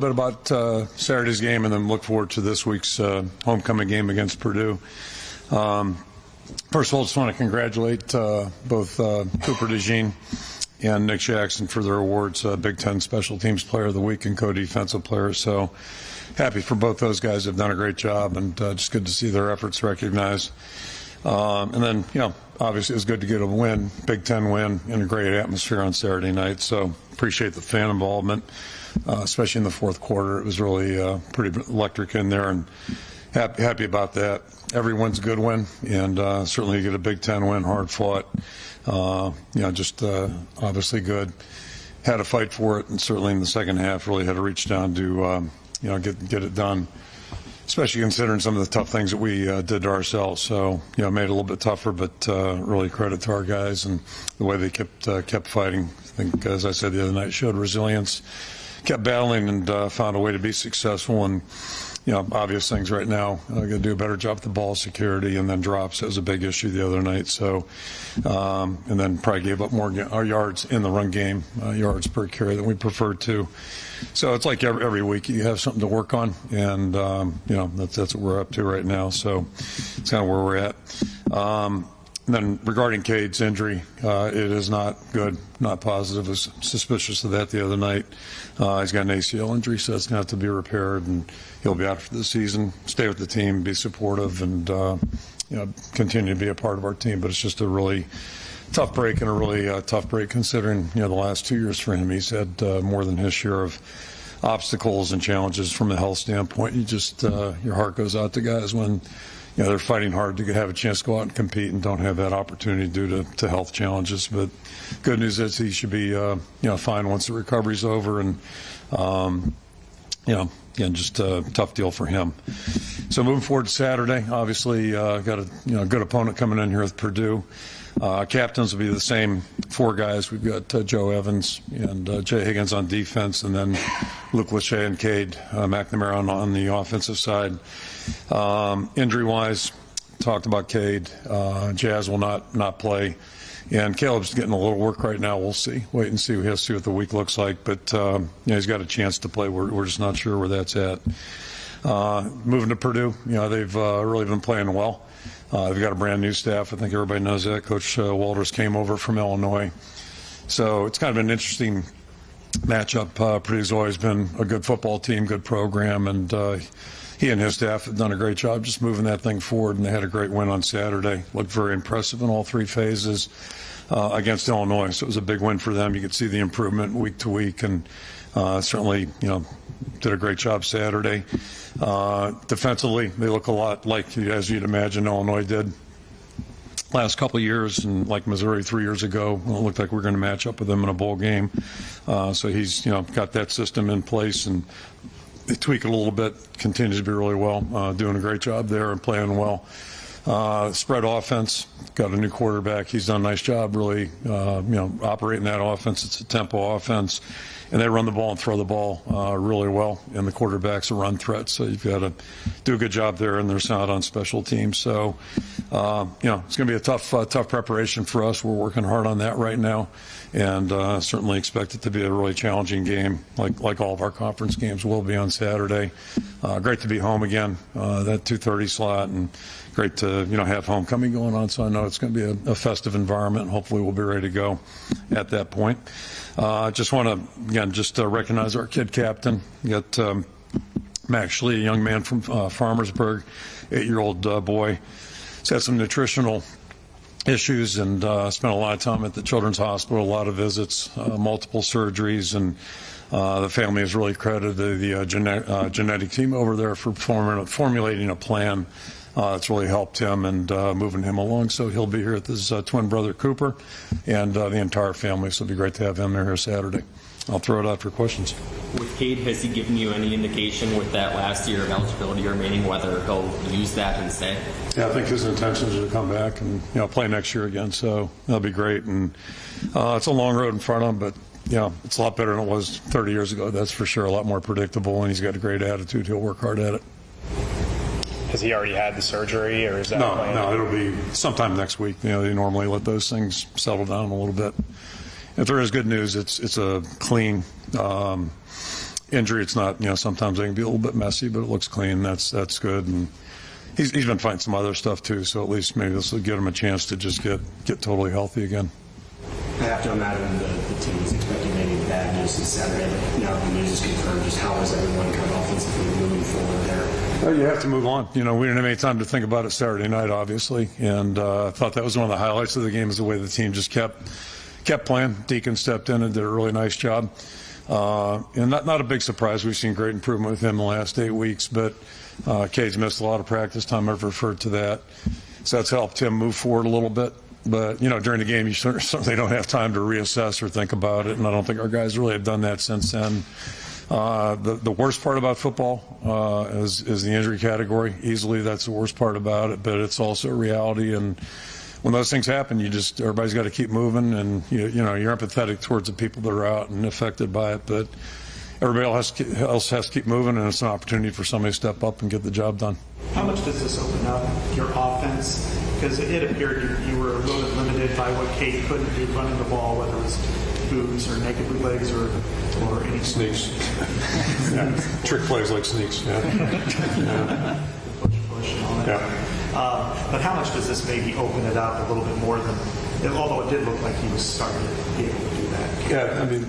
Bit about Saturday's game, and then look forward to this week's homecoming game against Purdue. First of all, just want to congratulate both Cooper DeJean and Nick Jackson for their awards, Big Ten Special Teams Player of the Week and Co-Defensive Player. So happy for both those guys. Have done a great job, and just good to see their efforts recognized. And then, obviously it was good to get a win, Big Ten win, in a great atmosphere on Saturday night. So appreciate the fan involvement. Especially in the fourth quarter. It was really pretty electric in there, and happy about that. Every win's a good win, and certainly you get a Big Ten win, hard fought. Just obviously good. Had to fight for it, and certainly in the second half really had to reach down to get it done, especially considering some of the tough things that we did to ourselves. So made it a little bit tougher, but really credit to our guys and the way they kept fighting. I think, as I said the other night, showed resilience. Kept battling and found a way to be successful. And, obvious things right now. Got to do a better job with the ball security, and then drops. That was a big issue the other night. So, and then probably gave up more yards in the run game, yards per carry than we preferred to. So it's like every week you have something to work on, and, that's what we're up to right now. So it's kind of where we're at. And then regarding Cade's injury, it is not good, not positive. I was suspicious of that the other night. He's got an ACL injury, so it's going to have to be repaired, and he'll be out for the season. Stay with the team, be supportive, and continue to be a part of our team. But it's just a really tough break, and a really tough break considering the last 2 years for him. He's had more than his share of obstacles and challenges from a health standpoint. You just your heart goes out to guys when they're fighting hard to have a chance to go out and compete and don't have that opportunity due to health challenges. But good news is he should be fine once the recovery's over. And again, just a tough deal for him. So moving forward to Saturday, obviously got a good opponent coming in here with Purdue. Captains will be the same four guys. We've got Joe Evans and Jay Higgins on defense, and then Luke Lachey and Cade McNamara on the offensive side. Injury-wise, talked about Cade. Jazz will not play. And Caleb's getting a little work right now. We'll see. Wait and see. We have to see what the week looks like. But he's got a chance to play. We're just not sure where that's at. Moving to Purdue, they've really been playing well. They've got a brand new staff. I think everybody knows that. Coach Walters came over from Illinois. So it's kind of an interesting matchup. Purdue's always been a good football team, good program, and he and his staff have done a great job just moving that thing forward, and they had a great win on Saturday. Looked very impressive in all three phases against Illinois. So it was a big win for them. You could see the improvement week to week, and certainly, did a great job Saturday. Defensively, they look a lot like, as you'd imagine, Illinois did last couple of years, and like Missouri 3 years ago. Well, it looked like we were going to match up with them in a bowl game. So he's, got that system in place, and they tweak it a little bit, continues to be really well, doing a great job there and playing well. Spread offense, got a new quarterback. He's done a nice job really, operating that offense. It's a tempo offense, and they run the ball and throw the ball really well, and the quarterback's a run threat. So you've got to do a good job there, and they're sound on special teams. So, it's going to be a tough preparation for us. We're working hard on that right now, and certainly expect it to be a really challenging game, like all of our conference games will be on Saturday. Great to be home again, that 2:30 slot, and great to have homecoming going on. So I know it's going to be a festive environment, and hopefully we'll be ready to go at that point. Just want to again recognize our kid captain. We got Max Schlee, a young man from Farmersburg, 8-year-old boy. He's had some nutritional issues and spent a lot of time at the Children's Hospital, a lot of visits, multiple surgeries, and the family has really credited the genetic team over there for formulating a plan that's really helped him and moving him along. So he'll be here with his twin brother Cooper and the entire family. So it'll be great to have him there Saturday. I'll throw it out for questions. With Cade, has he given you any indication with that last year of eligibility remaining whether he'll use that instead? Yeah, I think his intentions are to come back and play next year again. So that'll be great. And it's a long road in front of him, but it's a lot better than it was 30 years ago. That's for sure. A lot more predictable, and he's got a great attitude. He'll work hard at it. Has he already had the surgery, or is that? No, it'll be sometime next week. They normally let those things settle down a little bit. If there is good news, it's a clean injury. It's not, sometimes they can be a little bit messy, but it looks clean. That's good. And he's been fighting some other stuff too, so at least maybe this will give him a chance to just get totally healthy again. I have to imagine the team was expecting maybe bad news this Saturday, but now the news is confirmed. Just how is everyone kind of offensively moving forward there? Well, you have to move on. We didn't have any time to think about it Saturday night, obviously, and I thought that was one of the highlights of the game is the way the team just kept playing. Deacon stepped in and did a really nice job. And not a big surprise. We've seen great improvement with him in the last 8 weeks, but Cade's missed a lot of practice time. I've referred to that. So that's helped him move forward a little bit. But, during the game, you certainly don't have time to reassess or think about it, and I don't think our guys really have done that since then. The worst part about football is the injury category. Easily that's the worst part about it, but it's also a reality. And when those things happen, everybody's got to keep moving, and you're empathetic towards the people that are out and affected by it. But everybody else has to keep moving, and it's an opportunity for somebody to step up and get the job done. How much does this open up your offense? Because it appeared you were a little bit limited by what Cade couldn't do running the ball, whether it was boots or naked bootlegs or any sneaks. Yeah. Trick plays like sneaks. Yeah. Push and all that. Yeah. But how much does this maybe open it up a little bit more than, although it did look like he was starting to be able to do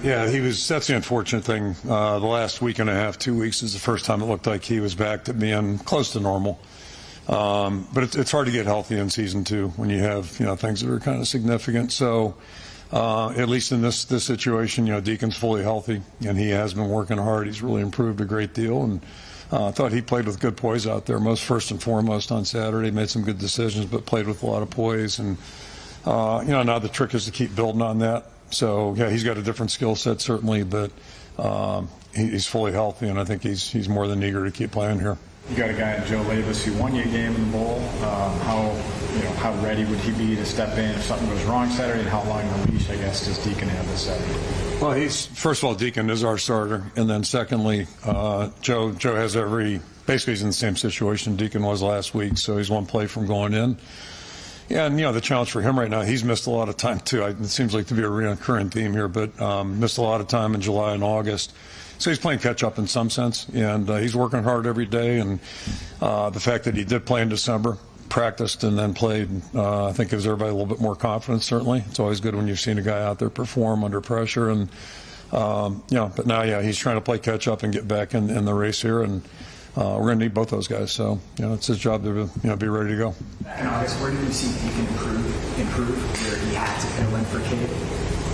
that? He was. That's the unfortunate thing. The last week and a half, 2 weeks is the first time it looked like he was back to being close to normal. But it's hard to get healthy in season 2 when you have things that are kind of significant. So at least in this situation, Deacon's fully healthy and he has been working hard. He's really improved a great deal, and I thought he played with good poise out there. First and foremost on Saturday, made some good decisions, but played with a lot of poise. And now the trick is to keep building on that. So yeah, he's got a different skill set certainly, but he's fully healthy, and I think he's more than eager to keep playing here. You got a guy in Joe Lavis who won you a game in the bowl. How ready would he be to step in if something goes wrong Saturday, and how long a leash, I guess, does Deacon have this Saturday? Well, first of all, Deacon is our starter, and then secondly, Joe has basically he's in the same situation Deacon was last week, so he's one play from going in. Yeah, and the challenge for him right now, he's missed a lot of time too. It seems like to be a recurring theme here, but missed a lot of time in July and August. So he's playing catch-up in some sense, and he's working hard every day. And the fact that he did play in December, practiced, and then played, I think gives everybody a little bit more confidence, certainly. It's always good when you've seen a guy out there perform under pressure. And, but now, he's trying to play catch-up and get back in the race here. And we're going to need both those guys. So, it's his job to be ready to go. Back in August, where did you see Deacon improve where he had to fill in for Cade?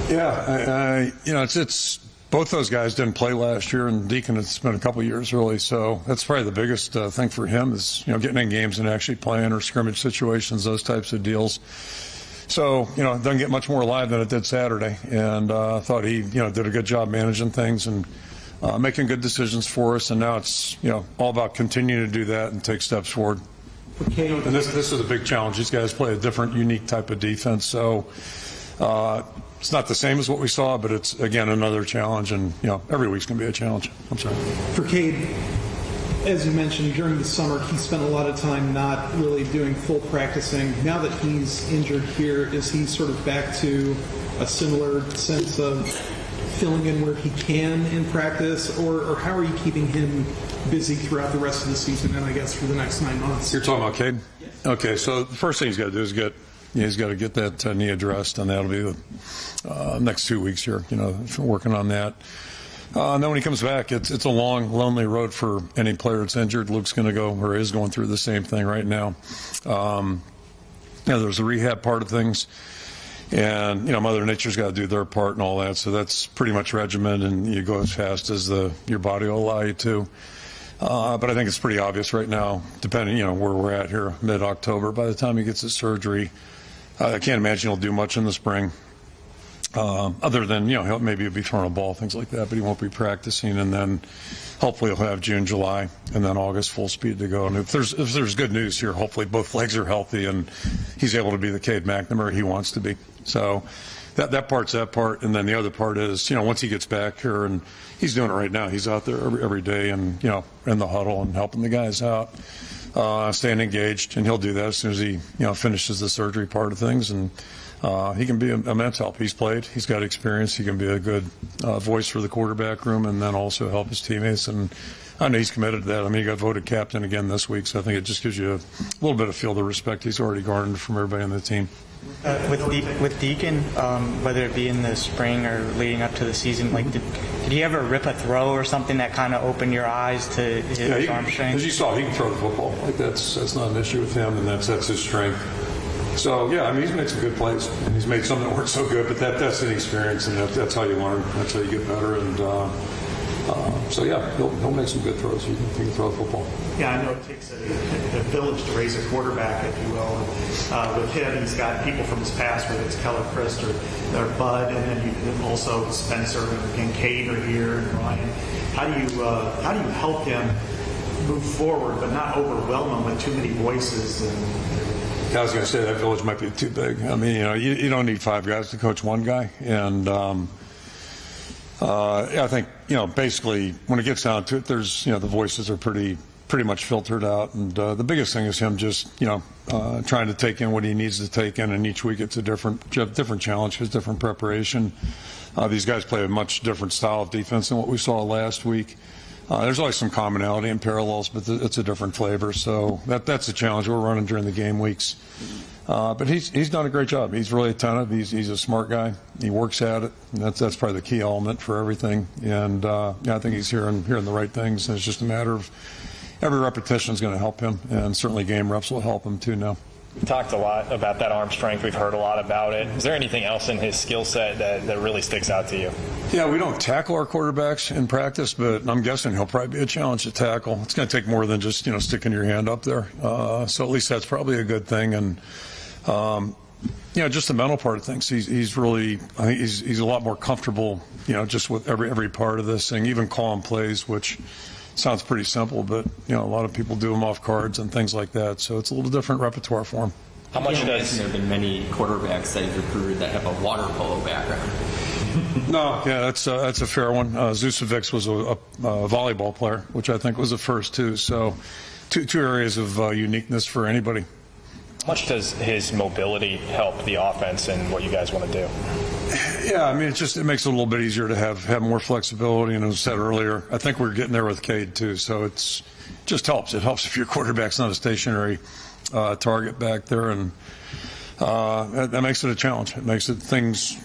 Yeah, it's both those guys didn't play last year, and Deacon it's been a couple of years really. So that's probably the biggest thing for him is getting in games and actually playing or scrimmage situations, those types of deals. So it doesn't get much more live than it did Saturday, and I thought he did a good job managing things and making good decisions for us. And now it's all about continuing to do that and take steps forward. And this is a big challenge. These guys play a different, unique type of defense. So it's not the same as what we saw, but it's, again, another challenge. And, every week's going to be a challenge. I'm sorry. For Cade, as you mentioned, during the summer, he spent a lot of time not really doing full practicing. Now that he's injured here, is he sort of back to a similar sense of filling in where he can in practice? Or how are you keeping him busy throughout the rest of the season and, I guess, for the next 9 months? You're talking about Cade? Yes. Okay, so the first thing he's got to do is he's got to get that knee addressed, and that'll be the next 2 weeks here, working on that. And then when he comes back, it's a long, lonely road for any player that's injured. Luke's going to go, or is going through the same thing right now. There's the rehab part of things, and, Mother Nature's got to do their part and all that, so that's pretty much regimented, and you go as fast as your body will allow you to. But I think it's pretty obvious right now, depending, where we're at here, mid-October, by the time he gets his surgery, I can't imagine he'll do much in the spring, other than, maybe he'll be throwing a ball, things like that, but he won't be practicing. And then hopefully he'll have June, July, and then August full speed to go. And if there's good news here, hopefully both legs are healthy and he's able to be the Cade McNamara he wants to be. So that part's that part. And then the other part is, once he gets back here, and he's doing it right now, he's out there every day and, in the huddle and helping the guys out. Staying engaged, and he'll do that as soon as he finishes the surgery part of things. And he can be immense help. He's played. He's got experience. He can be a good voice for the quarterback room and then also help his teammates. And I know he's committed to that. I mean, he got voted captain again this week, so I think it just gives you a little bit of feel the respect he's already garnered from everybody on the team. With Deacon, whether it be in the spring or leading up to the season, like did he ever rip a throw or something that kind of opened your eyes to his arm strength? As you saw, he can throw the football. Like that's not an issue with him, and that's his strength. So yeah, I mean, he's made some good plays, and he's made some that weren't so good, but that's an experience, and that's how you learn. That's how you get better, and so yeah, he'll make some good throws. He can throw the football. Yeah, I know it takes a village to raise a quarterback, if you will. And, with him, he's got people from his past, whether it's Keller Christ or Bud, and then also Spencer and Cade are here, and Ryan. How do you help him move forward, but not overwhelm him with too many voices? I was going to say that village might be too big. I mean, you don't need 5 guys to coach one guy, and I think basically when it gets down to it, there's the voices are pretty much filtered out, and the biggest thing is him just trying to take in what he needs to take in, and each week it's a different challenge, it's different preparation. These guys play a much different style of defense than what we saw last week. There's always some commonality and parallels, but it's a different flavor. So that's the challenge we're running during the game weeks. But he's done a great job. He's really attentive. He's a smart guy. He works at it. And that's probably the key element for everything. And I think he's hearing the right things. And it's just a matter of every repetition is going to help him, and certainly game reps will help him too now. We talked a lot about that arm strength. We've heard a lot about it. Is there anything else in his skill set that really sticks out to you? Yeah, we don't tackle our quarterbacks in practice, but I'm guessing he'll probably be a challenge to tackle. It's going to take more than just sticking your hand up there. So at least that's probably a good thing. And just the mental part of things. He's really, I think he's a lot more comfortable, just with every part of this thing, even calling plays, which sounds pretty simple, but a lot of people do them off cards and things like that. So it's a little different repertoire for him. How much does there have been many quarterbacks that you've recruited that have a water polo background? No, yeah, that's a fair one. Zusevic was a volleyball player, which I think was a first too. So two areas of uniqueness for anybody. How much does his mobility help the offense and what you guys want to do? Yeah, I mean, it makes it a little bit easier to have more flexibility. And as I said earlier, I think we're getting there with Cade too. So it just helps. It helps if your quarterback's not a stationary target back there, and that makes it a challenge. It makes things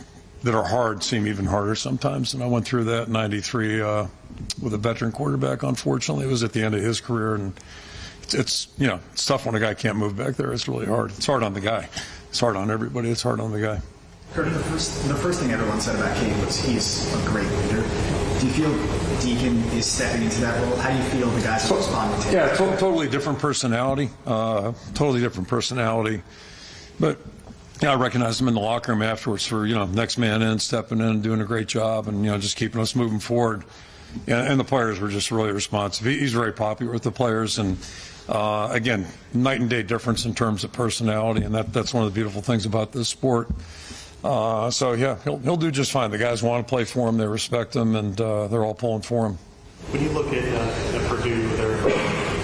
that are hard seem even harder sometimes. And I went through that in '93 with a veteran quarterback. Unfortunately, it was at the end of his career, and it's tough when a guy can't move back there. It's really hard. It's hard on the guy. It's hard on everybody. It's hard on the guy. Kirk, the first thing everyone said about Cade was he's a great leader. Do you feel Deacon is stepping into that role? How do you feel the guys are responding to it? Yeah, totally different personality. Totally different personality. But I recognized him in the locker room afterwards for next man in, stepping in, doing a great job, and just keeping us moving forward. And the players were just really responsive. He's very popular with the players, and again, night and day difference in terms of personality, and that's one of the beautiful things about this sport. So yeah, he'll do just fine. The guys want to play for him, they respect him, and they're all pulling for him. When you look at Purdue,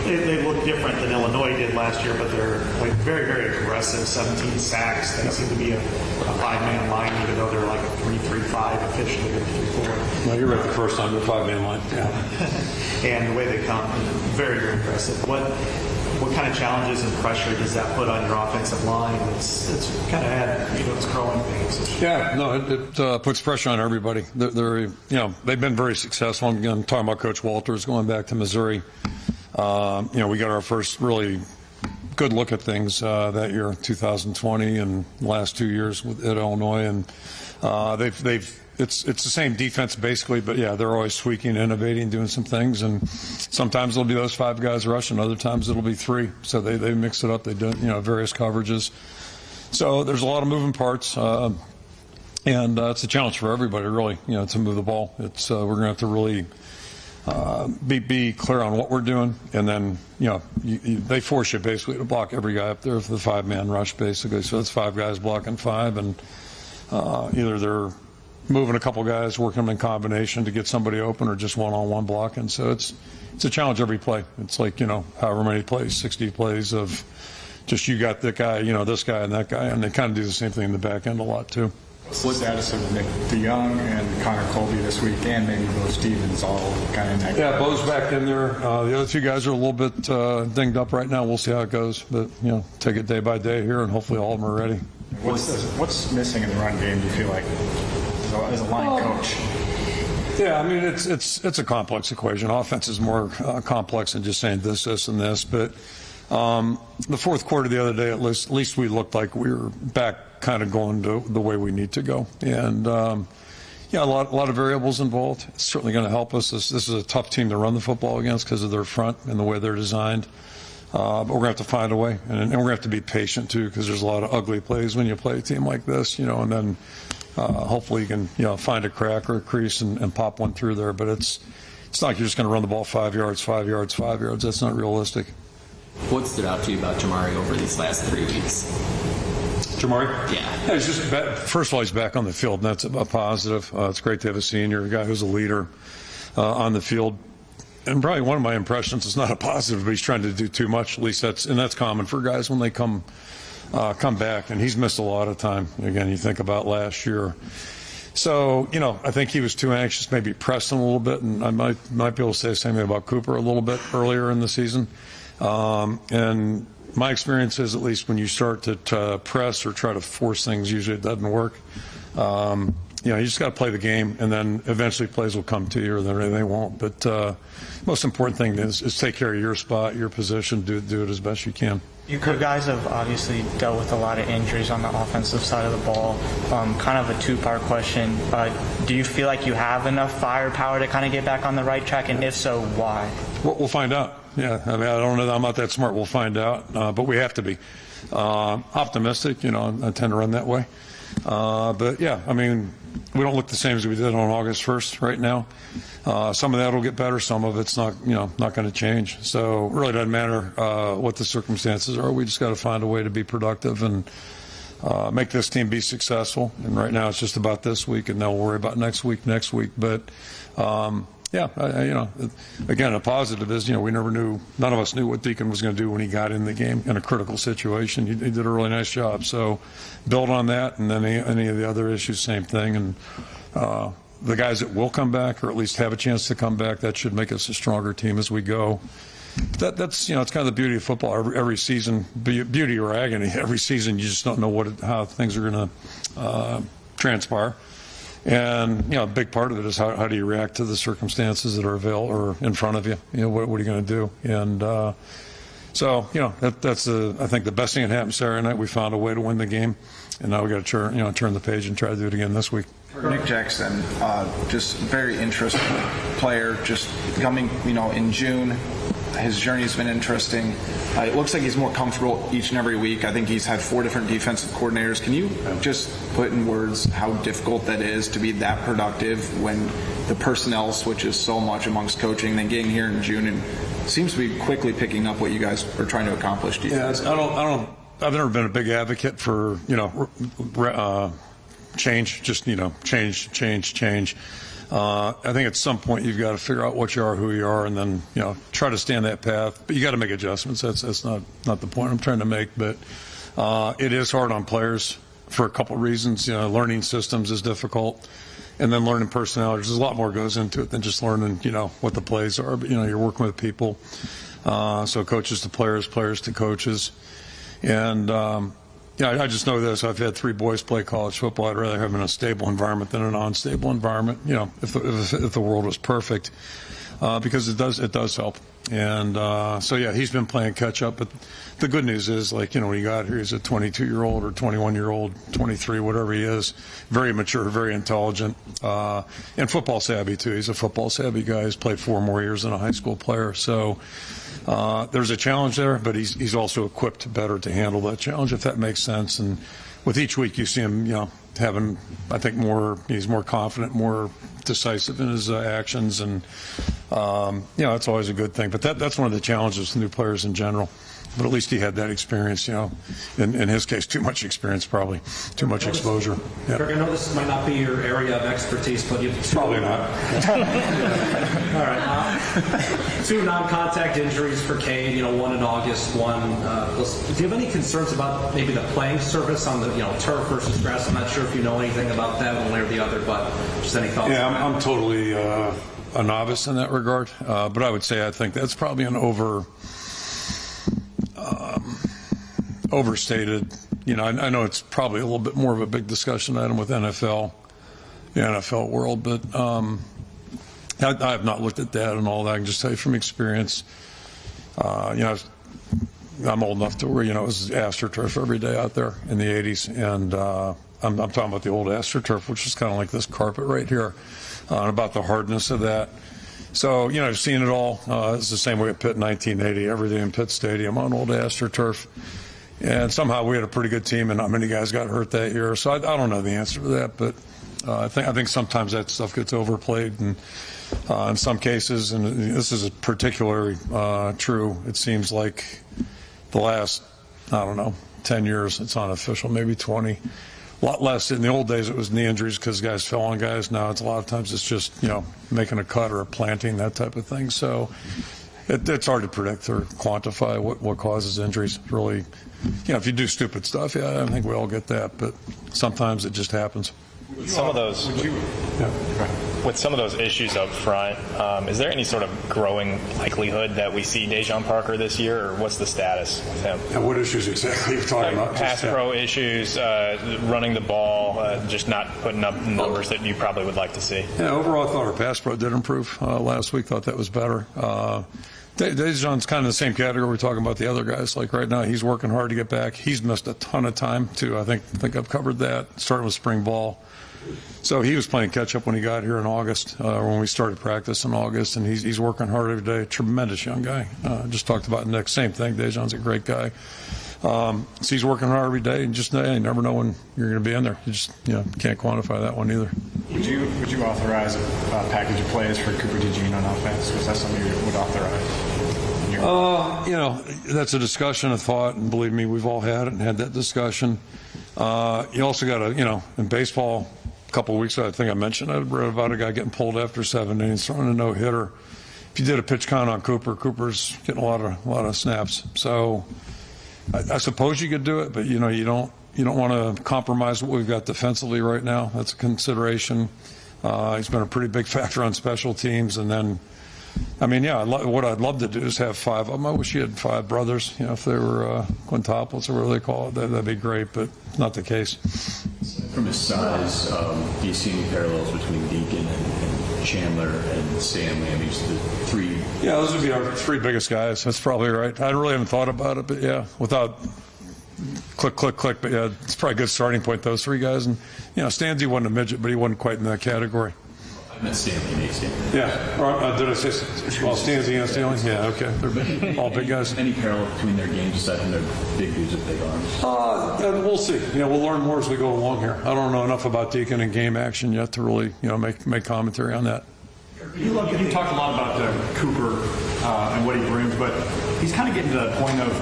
they look different than Illinois did last year, but they're very, very aggressive. 17 sacks. They seem to be a 5-man line, even though they're like a 3-3-5 officially or 3-4. No, you're right. The first time they're 5-man line. Yeah. And the way they come, very, very aggressive. What kind of challenges and pressure does that put on your offensive line? It's kind of had its growing pains. Yeah, no, it puts pressure on everybody. They've been very successful. Again, talking about Coach Walters going back to Missouri. We got our first really good look at things that year, 2020, and the last 2 years at Illinois, and it's the same defense basically, but yeah, they're always tweaking, innovating, doing some things, and sometimes it'll be those 5 guys rushing, other times it'll be 3. So they mix it up. They do various coverages. So there's a lot of moving parts, and it's a challenge for everybody really, to move the ball. We're gonna have to really be clear on what we're doing, and then they force you basically to block every guy up there for the 5-man rush basically. So it's 5 guys blocking 5, and either they're moving a couple guys, working them in combination to get somebody open, or just one-on-one blocking. So it's a challenge every play. It's like however many plays, 60 plays of just you got the guy, this guy and that guy, and they kind of do the same thing in the back end a lot too. What's the status of Nick DeJean and Connor Colby this week, and maybe Bo Stevens all kind of next? Yeah, Bo's back in there. The other two guys are a little bit dinged up right now. We'll see how it goes, but take it day by day here, and hopefully all of them are ready. What's missing in the run game, do you feel like, as a line coach? Yeah, I mean, it's a complex equation. Offense is more complex than just saying this, and this. But the fourth quarter the other day, at least we looked like we were back kind of going to the way we need to go. And, a lot of variables involved. It's certainly going to help us. This is a tough team to run the football against because of their front and the way they're designed. But we're going to have to find a way. And we're going to have to be patient, too, because there's a lot of ugly plays when you play a team like this, and then hopefully you can, find a crack or a crease and pop one through there. But it's not like you're just going to run the ball 5 yards, 5 yards, 5 yards. That's not realistic. What stood out to you about Jamari over these last 3 weeks? Jamari? Yeah. He's just first of all, he's back on the field, and that's a positive. It's great to have a senior, a guy who's a leader on the field. And probably one of my impressions is not a positive, but he's trying to do too much. At least that's common for guys when they come back, and he's missed a lot of time. Again, you think about last year. So, I think he was too anxious, maybe pressed him a little bit, and I might be able to say the same thing about Cooper a little bit earlier in the season. And my experience is, at least when you start to press or try to force things, usually it doesn't work. You just got to play the game, and then eventually plays will come to you, or they won't. But most important thing is take care of your spot, your position, do it as best you can. You guys have obviously dealt with a lot of injuries on the offensive side of the ball. Kind of a two-part question. Do you feel like you have enough firepower to kind of get back on the right track, and if so, why? We'll find out. Yeah, I mean, I don't know. I'm not that smart. We'll find out, but we have to be optimistic. I tend to run that way. But yeah, I mean, we don't look the same as we did on August 1st right now. Some of that will get better. Some of it's not going to change. So it really doesn't matter what the circumstances are. We just got to find a way to be productive and make this team be successful. And right now it's just about this week, and then we'll worry about next week. But yeah, again, a positive is, we never knew, none of us knew what Deacon was going to do when he got in the game in a critical situation. He did a really nice job. So build on that, and then any of the other issues, same thing. And the guys that will come back, or at least have a chance to come back, that should make us a stronger team as we go. That's it's kind of the beauty of football. Every season, beauty or agony, every season you just don't know how things are going to transpire. And a big part of it is how do you react to the circumstances that are available or in front of you? What are you going to do? And so that's I think the best thing that happened Saturday night. We found a way to win the game, and now we got to turn the page and try to do it again this week. Nick Jackson, just very interesting player. Just coming, in June. His journey's been interesting. It looks like he's more comfortable each and every week. I think he's had 4 different defensive coordinators. Can you just put in words how difficult that is to be that productive when the personnel switches so much amongst coaching, then getting here in June and seems to be quickly picking up what you guys are trying to accomplish? Yeah, I've never been a big advocate for change. Just change. I think at some point you've got to figure out what you are, who you are, and then try to stay on that path. But you got to make adjustments. That's not the point I'm trying to make. But it is hard on players for a couple of reasons. Learning systems is difficult, and then learning personalities. There's a lot more goes into it than just learning what the plays are. But you're working with people, so coaches to players, players to coaches, and. I just know this. I've had 3 boys play college football. I'd rather have them in a stable environment than an unstable environment. If the world was perfect, because it does help. And so yeah, he's been playing catch up. But the good news is, when he got here, he's a 22-year-old or 21-year-old, 23, whatever he is, very mature, very intelligent, and football savvy too. He's a football savvy guy. He's played 4 more years than a high school player. So. There's a challenge there, but he's also equipped better to handle that challenge, if that makes sense. And with each week, you see him, having, I think, he's more confident, more decisive in his actions, and It's always a good thing. But that's one of the challenges with new players in general. But at least he had that experience, in his case, too much experience, probably too much exposure. Kirk, I know this might not be your area of expertise, but you've probably not. All right. 2 non-contact injuries for Cade, one in August, one. Do you have any concerns about maybe the playing surface on the turf versus grass? I'm not sure if you know anything about that one way or the other, but just any thoughts? Yeah, I'm totally a novice in that regard, but I would say I think that's probably an overstated. I know it's probably a little bit more of a big discussion item with the NFL world, but I have not looked at that and all that. I can just tell you from experience, I'm old enough to where, it was AstroTurf every day out there in the 80s, and I'm talking about the old AstroTurf, which was kind of like this carpet right here, and about the hardness of that. So, I've seen it all. It's the same way at Pitt in 1980, every day in Pitt Stadium on old AstroTurf. And somehow we had a pretty good team, and not many guys got hurt that year. So I don't know the answer to that, but I think sometimes that stuff gets overplayed, and in some cases, and this is particularly true. It seems like the last 10 years, it's unofficial, maybe 20. A lot less. In the old days, it was knee injuries because guys fell on guys. Now it's a lot of times it's just making a cut or a planting, that type of thing. So it's hard to predict or quantify what causes injuries. Really, if you do stupid stuff, I think we all get that, but sometimes it just happens. With some of those issues up front, is there any sort of growing likelihood that we see DeJean Parker this year, or what's the status with him? And what issues exactly are you talking about? Pass pro issues, running the ball, just not putting up the numbers that you probably would like to see. Yeah, overall I thought our pass pro did improve last week. Thought that was better. DeJean's kind of the same category we're talking about the other guys. Like right now, he's working hard to get back. He's missed a ton of time too. I think I've covered that, starting with spring ball. So he was playing catch-up when he got here in August, when we started practice in August, and he's working hard every day. Tremendous young guy. Just talked about Nick. Same thing. DeJean's a great guy. So he's working hard every day, and just you never know when you're going to be in there. You just can't quantify that one either. Would you authorize a package of plays for Cooper DeJean on offense? Was that something you would authorize? That's a discussion, a thought, and believe me, we've all had it and had that discussion. You also got to, in baseball, a couple of weeks ago, I think I mentioned, I read about a guy getting pulled after 7 innings, throwing a no-hitter. If you did a pitch count on Cooper's getting a lot of snaps. So I suppose you could do it, but you don't want to compromise what we've got defensively right now. That's a consideration. He's been a pretty big factor on special teams, and then, what I'd love to do is have 5 of them. I wish you had 5 brothers. If they were quintuplets or whatever they call it, that'd be great, but not the case. From his size, do you see any parallels between Deacon and Chandler and Stanley? Just the 3. Yeah, those would be our 3 biggest guys. That's probably right. I really haven't thought about it, but without click. But it's probably a good starting point, those 3 guys. And, Stanley wasn't a midget, but he wasn't quite in that category. I meant Stanley, Nate Stanley. Yeah. Or, did I say Stanley and Stanley? Yeah, okay. They're all big guys. Any parallel between their games aside from their big dudes with big arms? We'll see. We'll learn more as we go along here. I don't know enough about Deacon and game action yet to really, make commentary on that. You talked a lot about Cooper and what he brings, but he's kind of getting to that point of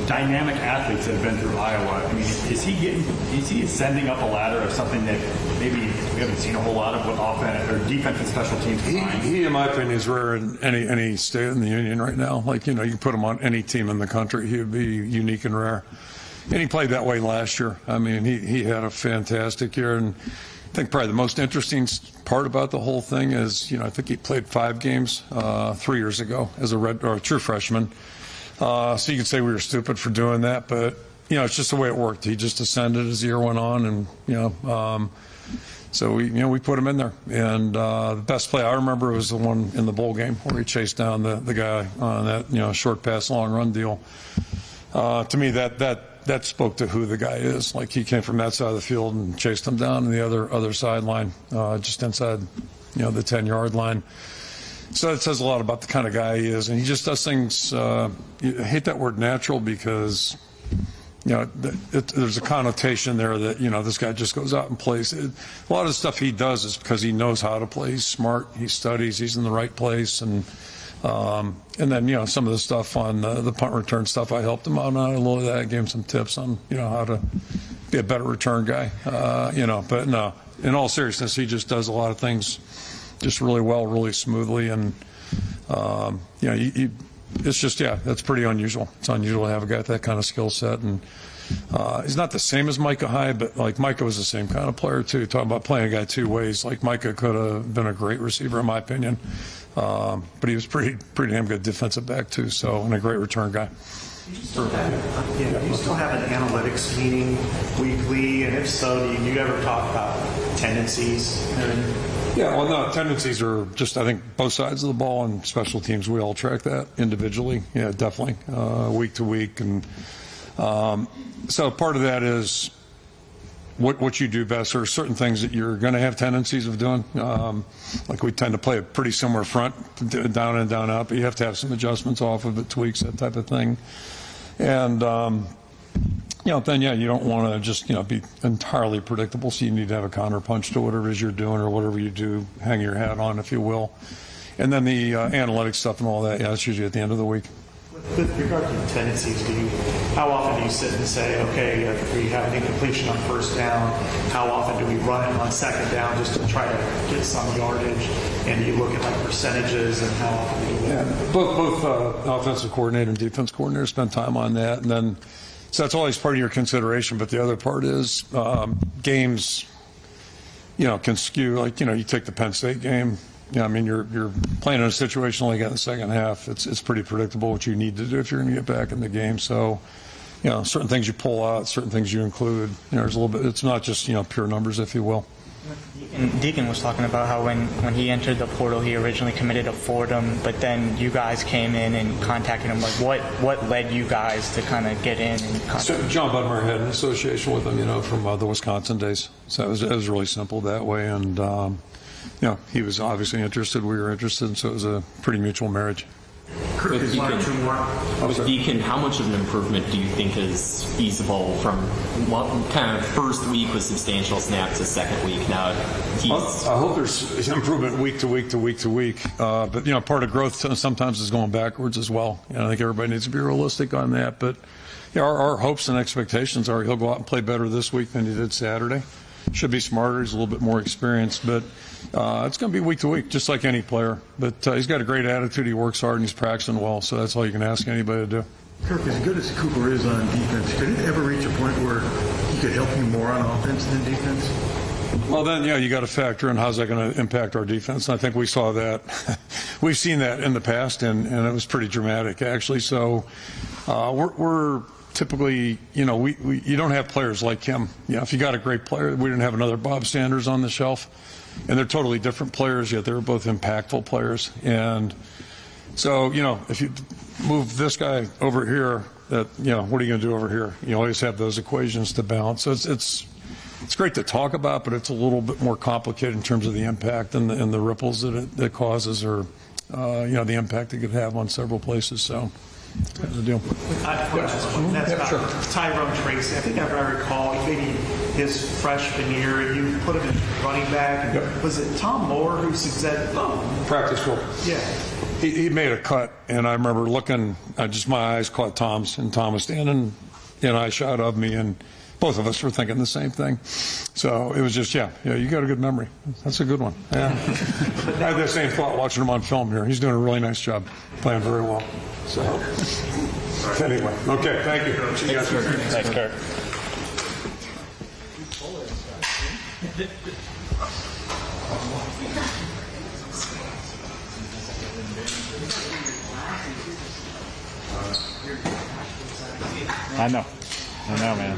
dynamic athletes that have been through Iowa. Is he ascending up a ladder of something that maybe we haven't seen a whole lot of with offense or defense and special teams? He, in my opinion, is rare in any state in the union right now. Like, you put him on any team in the country, he would be unique and rare. And he played that way last year. He had a fantastic year, and I think probably the most interesting part about the whole thing is, I think he played 5 games 3 years ago as a true freshman. So you could say we were stupid for doing that, but it's just the way it worked. He just ascended as the year went on, and so we put him in there. And the best play I remember was the one in the bowl game where he chased down the guy on that short pass long run deal. To me, that spoke to who the guy is. Like, he came from that side of the field and chased him down on the other sideline, just inside the 10-yard line. So it says a lot about the kind of guy he is, and he just does things. I hate that word natural because there's a connotation there that, this guy just goes out and plays. A lot of the stuff he does is because he knows how to play. He's smart. He studies. He's in the right place. And then, some of the stuff on the punt return stuff, I helped him out on a little of that. I gave him some tips on, how to be a better return guy. But no, in all seriousness, he just does a lot of things just really well, really smoothly. And, it's just, that's pretty unusual. It's unusual to have a guy with that kind of skill set. And he's not the same as Micah Hyde, but like Micah was the same kind of player too. Talking about playing a guy two ways, like Micah could have been a great receiver in my opinion, but he was pretty damn good defensive back too. So, and a great return guy. Do you still have an analytics meeting weekly? And if so, do you ever talk about tendencies? Yeah, well, no, tendencies are just, I think, both sides of the ball and special teams. We all track that individually. Yeah, definitely, week to week. And so part of that is what you do best. There are certain things that you're going to have tendencies of doing. Like we tend to play a pretty similar front, down and down out, but you have to have some adjustments off of it, tweaks, that type of thing. And then you don't want to just be entirely predictable. So you need to have a counterpunch to whatever it is you're doing or whatever you do, hang your hat on, if you will. And then the analytics stuff and all that, that's usually at the end of the week. With regard to the tendencies, how often do you sit and say, okay, if we have an incompletion on first down, how often do we run it on second down just to try to get some yardage? And you look at like percentages and how often do you do that? Both offensive coordinator and defense coordinator spend time on that. And then, so that's always part of your consideration. But the other part is games, can skew. Like, you take the Penn State game. You're playing in a situation like that in the second half. It's pretty predictable what you need to do if you're going to get back in the game. So, certain things you pull out, certain things you include. There's a little bit. It's not just pure numbers, if you will. And Deacon was talking about how when he entered the portal, he originally committed to Fordham, but then you guys came in and contacted him. Like, what led you guys to kind of get in? So John Budmer had an association with him, from the Wisconsin days. So it was really simple that way. And he was obviously interested. We were interested, and so it was a pretty mutual marriage. With Deacon, how much of an improvement do you think is feasible from kind of first week with substantial snaps to second week? Now, I hope there's improvement week to week to week to week. But part of growth sometimes is going backwards as well. I think everybody needs to be realistic on that. But our hopes and expectations are he'll go out and play better this week than he did Saturday. Should be smarter. He's a little bit more experienced, but it's going to be week to week, just like any player. But he's got a great attitude. He works hard and he's practicing well. So that's all you can ask anybody to do. Kirk, as good as Cooper is on defense, could it ever reach a point where he could help you more on offense than defense? Well, then, you got to factor in how's that going to impact our defense. And I think we saw that. We've seen that in the past, and it was pretty dramatic, actually. So we're typically, you don't have players like him. If you got a great player, we didn't have another Bob Sanders on the shelf, and they're totally different players, yet they were both impactful players. And so, if you move this guy over here, what are you going to do over here? You always have those equations to balance. So it's great to talk about, but it's a little bit more complicated in terms of the impact and the ripples that it causes, or the impact it could have on several places. So. That's the deal. That's about Tyrone Tracy. I think if I recall, maybe his freshman year, you put him in running back. And was it Tom Moore who said, practice field? Yeah. He made a cut, and I remember looking, my eyes caught Tom's, and Tom was standing eye shot of me, and both of us were thinking the same thing. So it was just, you got a good memory. That's a good one. Yeah. I had the same thought watching him on film here. He's doing a really nice job, playing very well. So, anyway, okay, thank you. Thanks, Kirk. I know, man.